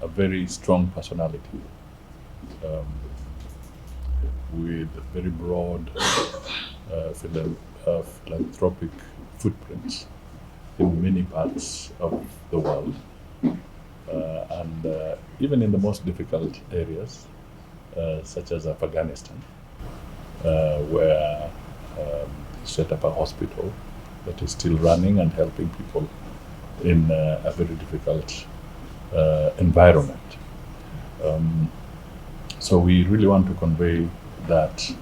a very strong personality with very broad philanthropic footprints in many parts of the world, and even in the most difficult areas, such as Afghanistan, where he set up a hospital that is still running and helping people in a very difficult environment. So we really want to convey that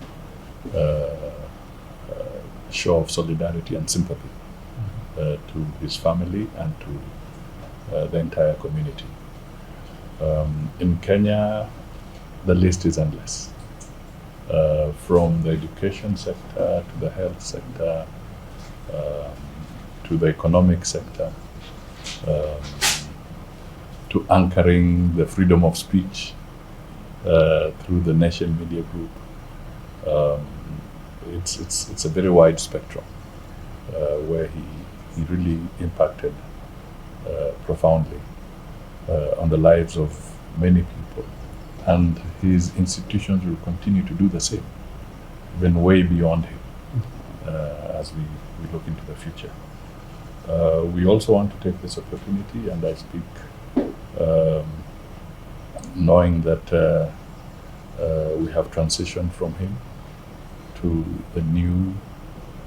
show of solidarity and sympathy to his family and to the entire community. In Kenya, the list is endless. From the education sector to the health sector to the economic sector, to anchoring the freedom of speech through the Nation Media Group. It's a very wide spectrum where he really impacted profoundly on the lives of many people. And his institutions will continue to do the same, even way beyond him, as we look into the future. We also want to take this opportunity, and I speak knowing that we have transitioned from him to the new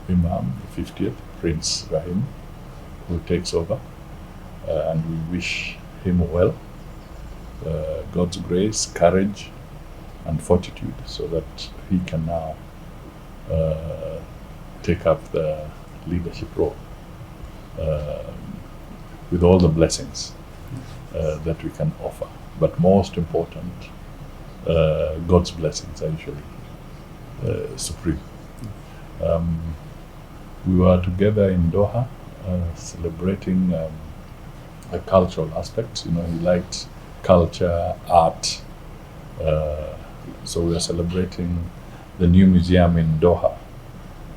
Imam, the 50th, Prince Karim, who takes over, and we wish him well, God's grace, courage, and fortitude, so that he can now take up the leadership role with all the blessings that we can offer. But most important, God's blessings are usually supreme. We were together in Doha celebrating the cultural aspects. You know, he liked culture, art. So we are celebrating the new museum in Doha,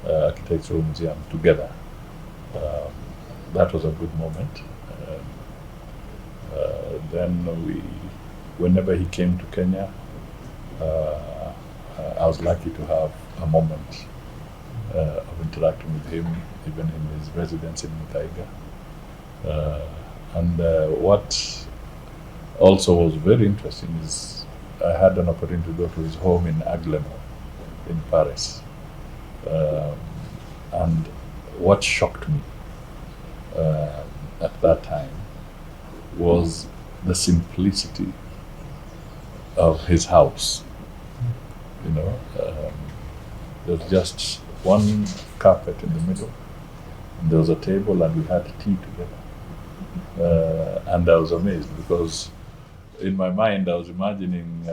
architectural museum, together. That was a good moment. Then whenever he came to Kenya, I was lucky to have a moment of interacting with him, even in his residence in Musalia. And what also was very interesting is I had an opportunity to go to his home in Angoulême in Paris. And what shocked me at that time was the simplicity of his house. You know, there was just one carpet in the middle, and there was a table, and we had tea together. And I was amazed, because in my mind I was imagining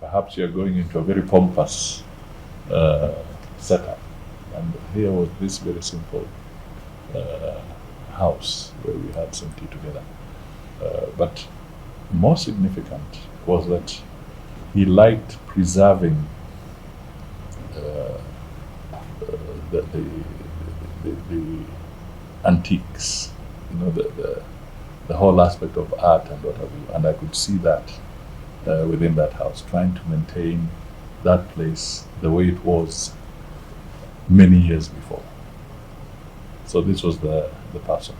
perhaps you're going into a very pompous setup, and here was this very simple house where we had some tea together. But more significant was that he liked preserving the antiques, you know, the whole aspect of art and what have you. And I could see that within that house, trying to maintain that place the way it was many years before. So this was the person.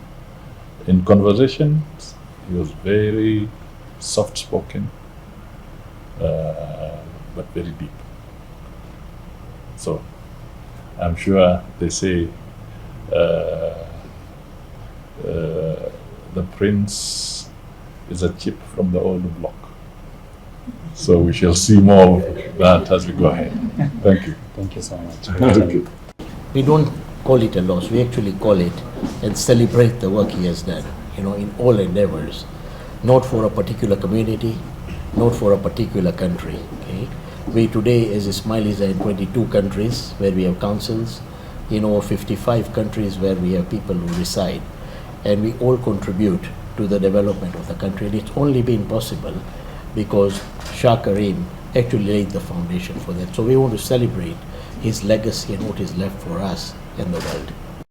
In conversations, he was very soft-spoken, but very deep. So I'm sure they say the prince is a chip from the old block. So we shall see more of that as we go ahead. Thank you. Thank you so much. Okay. We don't call it a loss, we actually call it and celebrate the work he has done, you know, in all endeavors, not for a particular community, not for a particular country. Okay? We today, as Ismailis, are in 22 countries where we have councils, in over 55 countries where we have people who reside, and we all contribute to the development of the country. And it's only been possible because Shah Karim actually laid the foundation for that. So we want to celebrate his legacy and what is left for us in the world.